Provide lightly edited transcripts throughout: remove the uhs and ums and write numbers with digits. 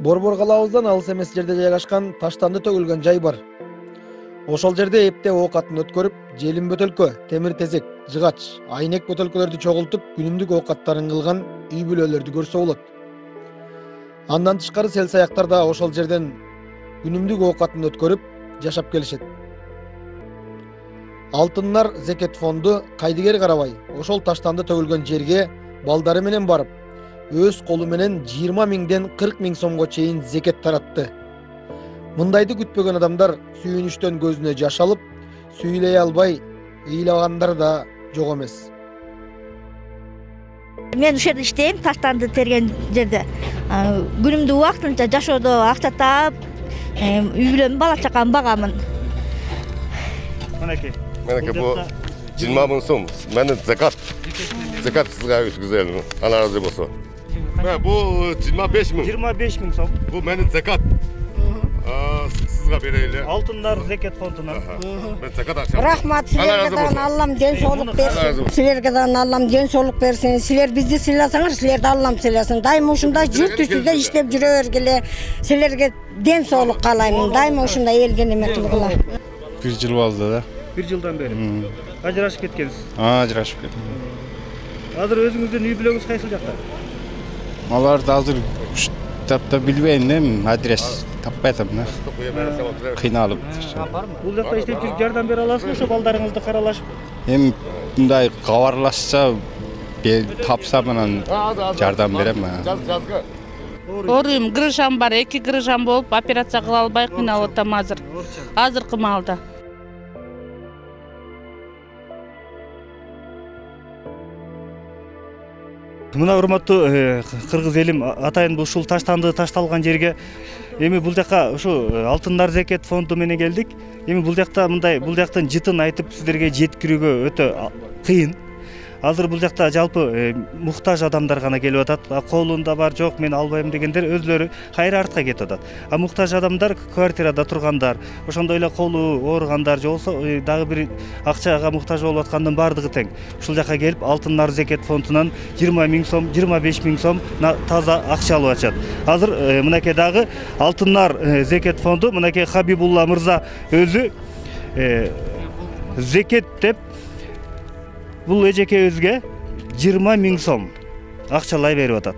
Борбор калабыздан алыс эмес жерде жайгашкан таштанды төгүлгөн жай бар. Ошол жерде эптеп оокатын өткөрүп, желим бөтөлкө, темир тезек, жыгач, айнек бөтөлкөлөрдү чогултуп, күнүмдүк оокаттарын кылган үй бүлөлөрдү көрсө болот. Андан тышкары сел саяктар да ошол жерден күнүмдүк оокатын өткөрүп, жашап келишет. Алтыннар зекет фонду кайдыгер карабай, ошол таштанды төгүлгөн жерге балдары менен барып, өз колу менен 20 миңден 40 миң сомго чейин зекет таратты. Мындайды күтпөгөн адамдар сүйүнүштөн көзүнө жаш алып, сүйлөй албай ыйлагандар да жок эмес. Мен ушул жерде иштейм, таштанды терген жерде. Күнүмдүк убактынча жашоодо акча таап, үй бүлөм, бала чакам багамын. Мынакей бу 20 миң сом. Менин закат. Закат сизге өткүзөлүм. Ана разы болсо. Бу 25 миң. 25 миң сом. Бу менин закат. Сизге берели. Алтындар зекет фондунан. Мен закат акча. Рахмат, силерге Аллам ден соолук берсин. Силерге Аллам ден соолук берсин. Силер бизди сыйласаңар, силерди Аллам сыйласын. Дайыма ушундай журт үстүндө иштеп жүрө бергиле. Силерге ден соолук каалайм. Дайыма ушундай элге неме кылгыла. 1 жыл болду да. 1 жылдан бери. Ажырашып кеткенсиз. Ажырашып кеттим. Азыр өзүңүздүн үй бүлөңүз кайсыл жакта? Аларды азыр таптап билбейм, эми адрес таппай атам да. Кыйналып. Бул жакта иштеп жүрүп жардам бере аласызбы, ошо балдарыңызды каралашып? Эми мындай кабарлашса, тапсам анан жардам берем. Оорuyum, грыжам бар, 2 грыжам болуп, операция кыла албай кыйналып атам азыр. Азыркы маалда. Мына урматтуу кыргыз элим, атайын ушул таштанды ташталган жерге эми бул жака ушу Алтындар зекет фонду менен келдик. Эми бул жакта мындай, бул жактын жытын айтып сиздерге жеткирүүгө өтө кыйын. Азыр бул жакта жалпы муктаж адамдар гана келип атат. Колунда бар, жок, мен албайм дегендер өзлөрү кайра артка кетип атат. Муктаж адамдар квартирада тургандар, ошондой эле колу ооругандар, же болбосо дагы бир акчага муктаж болуп аткандын баардыгы тең. Ушул жака келип Алтындар зекет фондунан 20 миң сом, 25 миң сом таза акча алып атышат. Азыр мынакей дагы Алтындар зекет фонду, мынакей Хабибулла мырза өзү зекет деп бул эжекебизге 20 миң сом акчалай берип атат.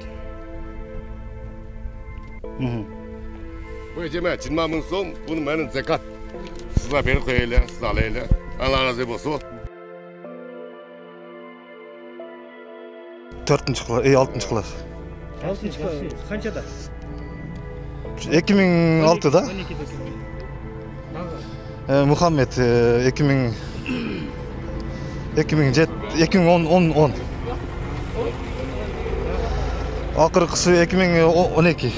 Бу эжеме 20 миң сом, бул менин закат. Сизге берип коеле, сиз алайлы. Алла разы болсун. 4-6 класс. 6 класс. Канчада? 2006-да. Мухаммед 2010. Акыркысы 2012.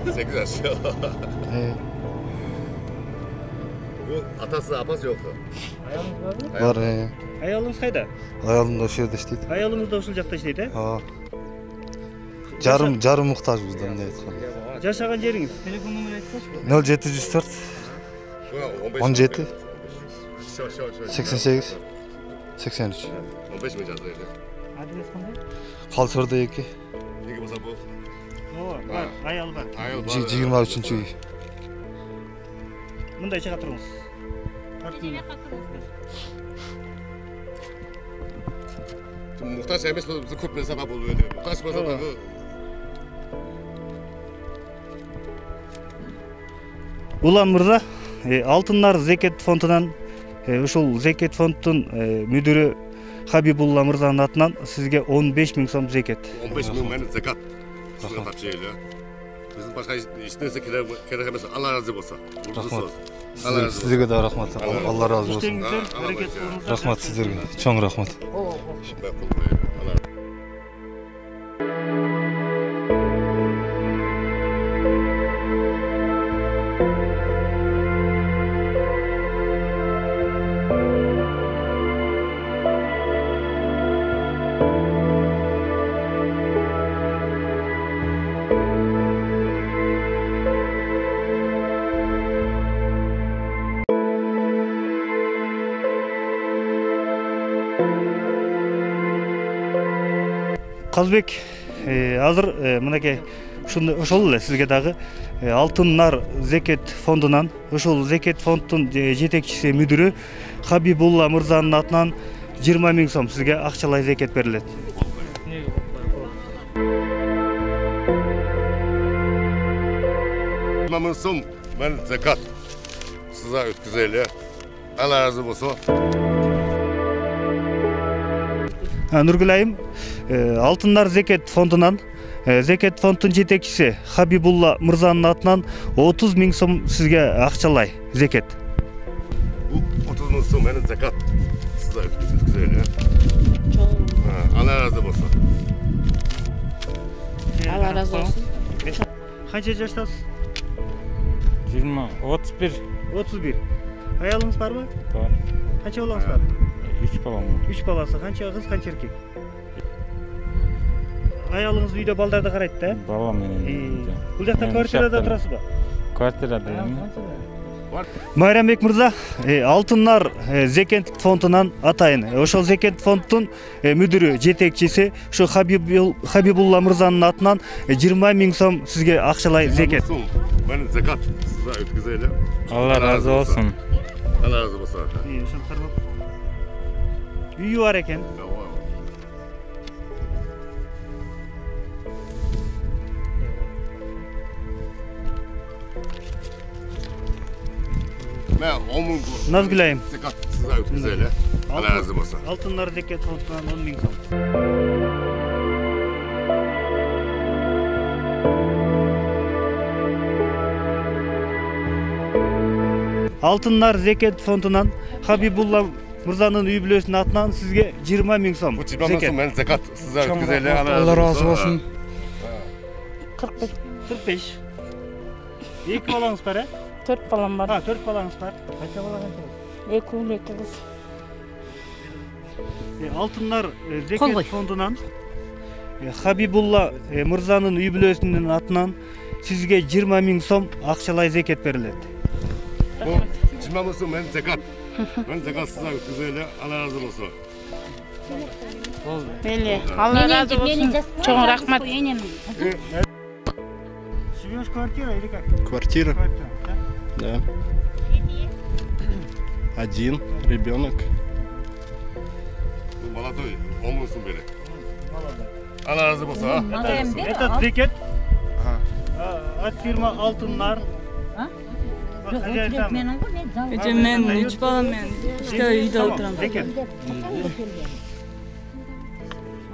8 жаш. Бу атасы, апасы жокпу? Бар. Аялыңыз кайда? Аялым да ошол жерде иштейт. Аялыңыз да ушул жакта иштейт, Жарым муктажбыз да мындай айтканда. Жашаган жериңиз? Телефон номер айтсаңызчы. 0704 17 88 83. 15 миң жаздырды. Адрес кандай? Калсырда 2. Неге болса бул? Бар, аял бар. 23-үй. Мындай чыга туруңуз. Муктаж эмес болуп, биз көп нерсе болуп өтөт. Муктаж болсо дагы Улан мырза, Алтындар зекет фондунан ушул зекет фонддун мүдүрү Хабибулла мырзанын атынан сизге 15 миң сом зекет. 15 миң менин закат. Сизге тапшырылды. Биздин башка эч нерсе керек эмес. Алла разы болсун. Рахмат. Сизге да рахмат. Алла разы болсун. Рахмат сиздерге. Чоң рахмат. Казбек, азыр мынакей ошол эле сизге дагы Алтын Нар Зекет фондунан, ошол Зекет фонддун жетекчиси мүдүрү Хабибулла мырзанын атынан 20 000 сом сизге акчалай зекет берилет. 20 000 сом мен закат сизге өткүзөлү. Алла разы болсун. Нургүл айым, Алтын Нар Зекет фондунан Зекет фонддун жетекчиси Хабибулла мырзанын атынан 30 000 сом сизге акчалай зекет. Бул 30 000 сом менин закат сизге өткүзөлү. Алла разы болсун. Алла разы болсун. Канча жаштасыз? 20, 31. 31. Аялыңыз барбы? Бар. Канча балаңыз бар? 3 балам. 3 баласы. Канча кыз, канча эркек? Аялыңыз үйдө балдарды карайт да? Балам менен. Бул жакта квартирада турасызбы? Квартирада. Майрамбек мырза, Алтын Нар Зекет фондунан атайын. Ошол Зекет фонддун мүдүрү, жетекчиси ушу Хабибулла мырзанын атынан 20 000 сом сизге акчалай зекет. Мен закат сизге өткүзөлү. Алла разы болсун. Алла разы болсун. Үйү бар экен. Мен 10 000 Назгүл айым. закат сизге өткүзөлү. Алла разы болсун. Алтын Нар Зекет фондунан 10 000 сом. Алтын Нар Зекет фондунан Хабибулла мырзанын үй бүлөсүнүн атынан сизге 20 000 сом. Бул 20 000 сом мен закат сизге өткүзөлү. Алла разы болсун. 45. Эки балаңыз бар, 4 балам бар. 4 балаңыз бар. Канча бала канча? 2 ұл, 2 кыз. Алтын Нар Зекет фондунан Хабибулла мырзанын үй бүлөсүнүн атынан сизге 20 000 сом акчалай зекет берилет. Бул 20 000 сом мен закат. Мен закат сизге өткүзөлү. Алла разы болсун. Мели, Алла разы болсун. Чоң рахмат. Живешь в квартире или как? Квартира? Да. Один ребенок. Молодой, 10 000 сом берет. Алла разы болсун. Это зекет от фирмы Алтын Нар. Мен 3 баламмен işte үйдө отурам.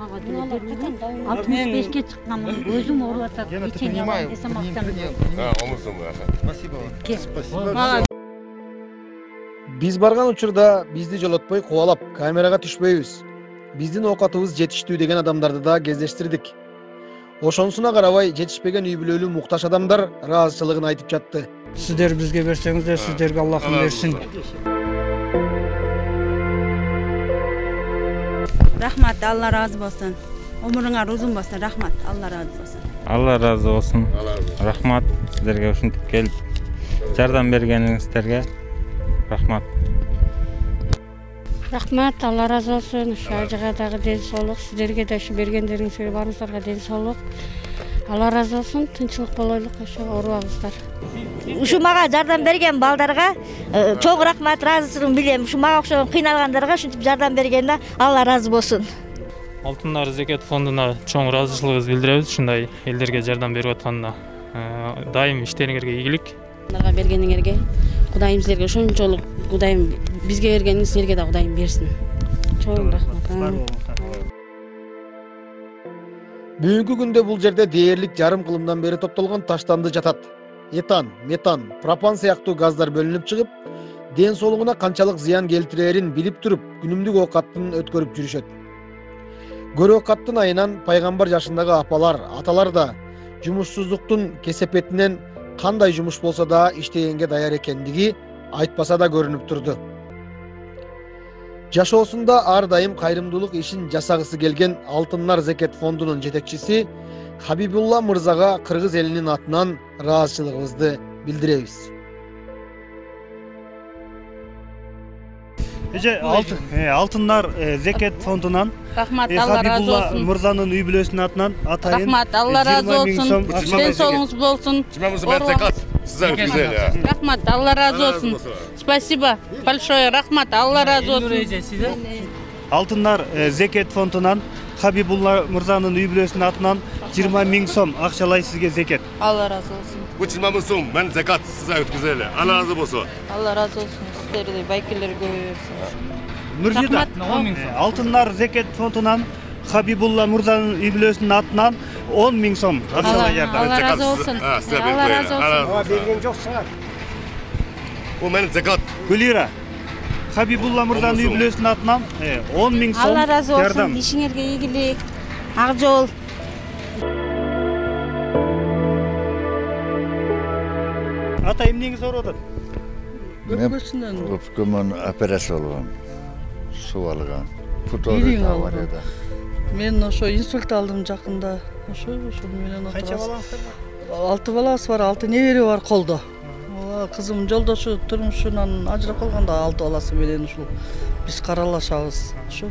65-ке чыкканмын. Өзүм ооруп атат. Печенье алам десем актам. 10 000 сом. Спасибо. Биз барган учурда бизди жолотпой кубалап, камерага түшпөйбүз. Биздин оокатыбыз жетиштүү деген адамдарды да кездештирдик. Ошонусуна карабай жетишпеген үй бүлөлүү муктаж адамдар ыраазычылыгын айтып жатты. Сиздер бизге берсеңиздер, сиздерге Аллахым берсин. Рахмат, Алла разы болсын. Өмүрүңөр узун болсун. Рахмат, Алла разы болсын. Алла разы болсун. Рахмат сиздерге ушинтип келип жардам бергениңиздерге. Рахмат. Рахмат, Алла разы болсун. Шажыга дагы ден соолук, сиздерге да ушу бергендериңизге баарыңыздарга ден соолук. Алла разы болсун, тынчылык болойлук, ошо оорубаңыздар. Ушу мага жардам берген балдарга чоң рахмат, ыраазычылыгын билем. Ушу мага окшогон кыйналгандарга ушинтип жардам бергенине Алла разы болсун. Алтын Нар Зекет фондуна чоң ыраазычылыгыбызды билдиребиз. Ушундай элдерге жардам берип атканына. Дайым иштериңерге ийгилик. Бергениңерге Кудайым силерге ошончолук, Кудайым бизге бергениңиз силерге да Кудайым берсин. Чоң рахмат. Бүгүнкү күндө бул жерде дээрлик жарым кылымдан бери топтолгон таштанды жатат. Этан, метан, пропан сыяктуу газдар бөлүнүп чыгып, ден соолугуна канчалык зыян келтирерин билип туруп, күнүмдүк оокаттын өткөрүп жүрүшөт. Көрө оокаттын айынан пайгамбар жашындагы апалар, аталар да жумушсуздуктун кесепетинен кандай жумуш болсо да иштегенге даяр экендиги айтпаса да көрүнүп турду. Жашоосунда ар дайым кайрымдуулук ишин жасагысы келген Алтын Нар Зекет фондунун жетекчиси Хабибулла мырзага кыргыз элинин атынан ыраазычылыгыбызды билдиребиз. Эже алтындар зекет фондунан Рахмат, Алла разы Хабибулла болсын. Мырзанын үй бүлөсүнүн атынан атайын Рахмат, Алла разы болсын. Ден соолуңуз болсын. 20 миң сом закат. Сизге өткүзөлү. Рахмат, Алла разы болсын. Спасибо большое. Рахмат, Алла разы болсын. Алтындар зекет фондунан Хабибулла Мырзанын үй бүлөсүнүн атынан 20 миң сом акчалай сизге зекет. Алла разы болсын. Bu 20 миң сом мен закат сизге өткүзөлү. Алла разы болсун. Алла разы болсын. Сиздердей байкелер көбөйсүн. Нуржида, алтындар зекет фондунан Хабибулла Мырзанын үй бүлөсүнүн атынан 10 миң сом акчалай жардам. Алла разы болсын. Алла разы болсын. Берген жок сага. Bu men закат. Гүлира, Хабибулла Мырзанын үй бүлөсүнүн атынан 10 миң сом Алла разы болсын. жардам. Ишиңерге ийгилик, ак жол. Ата эмнеңиз ооруп атат? Өпкөмөн операция болгон. Суу алган. Ирин аварияда. Мен ошо инсульт алдым жакында. Ошо менен Канча балаңыздар бар? 6 баласы бар, 6 небере бар колдо. Кызым жолдошу турмушунан ажырап калганда 6 баласы менен ушул биз каралашабыз. Ошо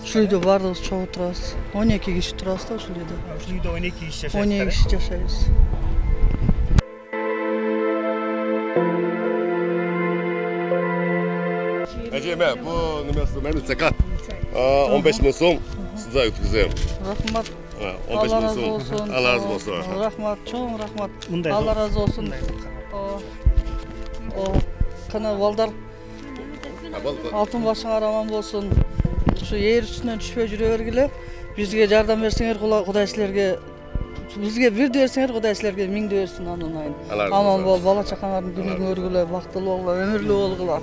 ушул үйдө бардыгыбыз чогуу турабыз. 12 киши турабыз да ушул үйдө. Ушул үйдө 12 киши жашайсыздар. 12 киши жашайбыз. Эжеме, bu немеси менин закат. 15 миң сом сизге өткүзөм. Рахмат. 15 миң сом. Алла разы болсун. Рахмат, чоң рахмат. Алла разы болсун. Кана балдар алтын башыңар аман болсун. Ушу ээр үстүнөн түшпөй жүрө бергиле. Бизге жардам берсеңер, Кудай силерге бизге бирди берсеңер, Кудай силерге миңди берсин анын айын. Аман бол, бала чакаңардын күнүн көргүлө, бактылуу болгула, өмүрлүү болгула.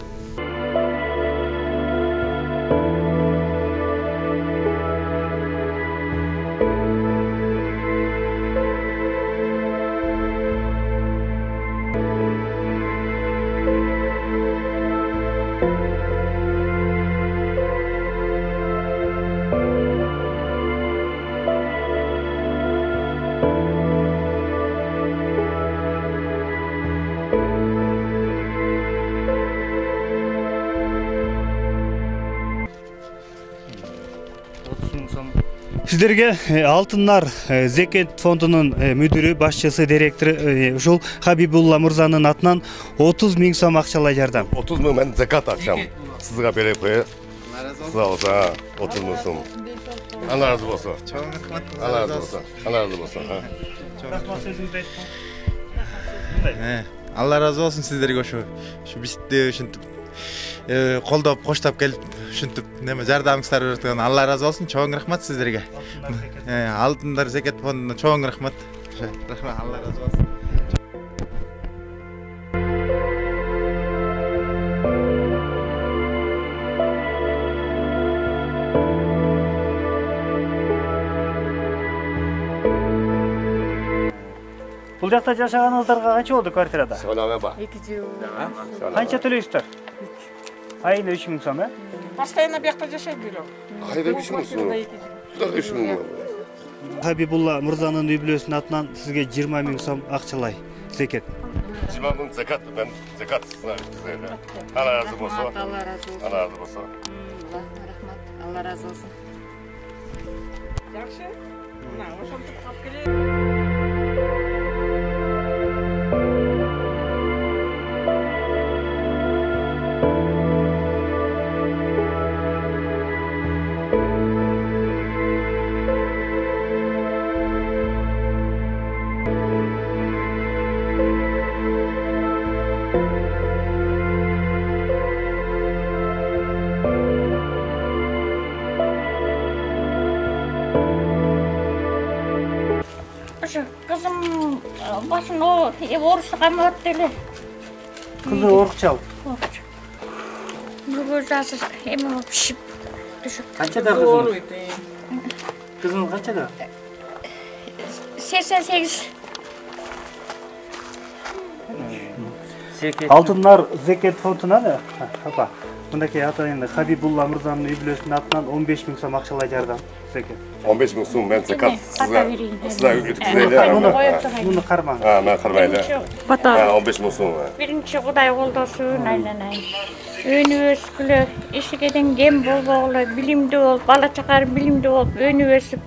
Сиздерге Алтындар зекет фондунун мүдүрү, башчысы, директору ушул Хабибулла Мырзанын атынан 30 миң сом акчалай жардам. 30 миң мен закат акчам сизге берип коём. Сау болса 30 миң сом. Алла разы болсун. Чоң рахмат. Алла разы болсун. Алла разы болсун. Рахмат сөзүңүздү айттым. Алла разы болсун сиздерге ошо бизди ушинтип колдоп, коштоп келип ушинтип жардамыңыздар берген. Алла разы болсун. Чоң рахмат сиздерге. Алтындар зекет фондуна чоң рахмат. Рахмат, Алла разы болсун. Бул жакта жашаганыңыздарга канча болду квартирада? Söyleme bak. 2 жыл. Канча төлөйсүздөр? Айына 3 миң сом, Постоянно бияқта жашайт бирок. Айда 3 миң сом. 3 миң. Хабибулла Мырзанын үй бүлөсүнүн атынан сизге 20 миң сом акчалай зекет. 20 миң закат, мен закат сизге өткүзөм. Алла разы болсун. Алла разы болсун. Алла разы болсун. Рахмат. Алла разы болсун. Жакшы. Мына ошентип калып келе. Kızım başını oruçlu kalmadı deli. Kızı orukçal. Bu gözasız hemen pişip düşüp. Kaçada kızın? Kızın kaçada? 88. Алтындар зекет фондуна да, папа. мынакей атайын Хабибулла мырзанын үй бүлөсүнүн атынан 15 000 сом акчалай жардам зекет. 15 000 сом мен закат сизге өткүзөйлү. Муну кармаң. Мен кармайлы. 15 000 сом. Биринчи Кудай колдосун айланайын. Өнү өскүлө, ишигеден кем болбогулу, билимдүү болуп, бала чакар билимдүү болуп, өнү өсүп,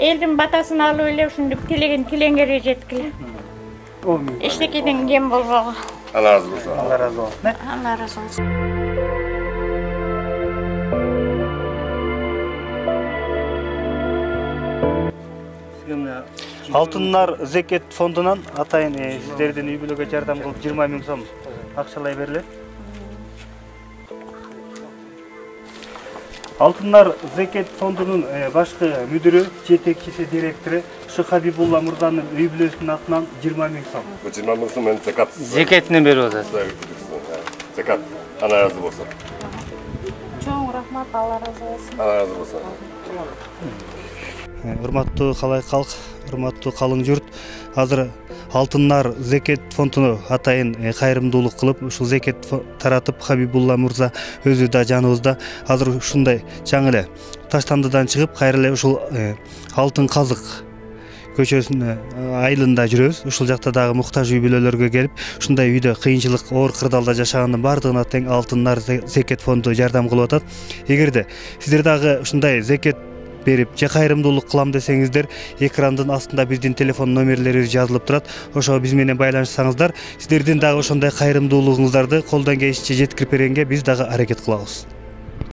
элдин батасын алып эле ушинтип тилеңгере жеткиле. Эчтекеден кем болбогу. Allah razı olsun. Allah razı olsun. Ne? Allah razı olsun. Алтыннар зекет фондунан атайын сиздердин үй бүлөгө жардам кылып 20 000 сом акчалай берилет. Алтыннар зекет фондунун башкы мүдүрү, жетекчиси, директору Хабибулла мырзанын үй бүлөсүнүн атынан 20 000 сом. Bu 20 000 сом мен закат. Зекетini берип атат. Закат. Allah razı olsun. Чоң рахмат, Allah razı olsun. Allah razı olsun. Урматтуу калай калк, урматтуу калың журт, азыр Алтыннар зекет фондуну атайын кайрымдуулук кылып, ушул зекет таратып Хабибулла мырза өзү да жаныбызда. Азыр ушундай жаңы эле Таштандыдан чыгып, кайра эле ушул Алтын казык көчөсүнө айылында жүрөбүз. Ушул жакта дагы муктаж үй бүлөлөргө келип, ушундай үйдө кыйынчылык, оор кырдаалда жашагандын бардыгына тең Алтынар зекет фонду жардам кылып атат. Эгерде сиздер дагы ушундай зекет берип же кайрымдуулук кылам десеңиздер, экрандын астында биздин телефон номерлерибиз жазылып турат. Ошого биз менен байланышсаңыздар, сиздердин дагы ошондой кайрымдуулугуңуздарды колдон келишинче жеткирип бергенге биз дагы аракет кылабыз.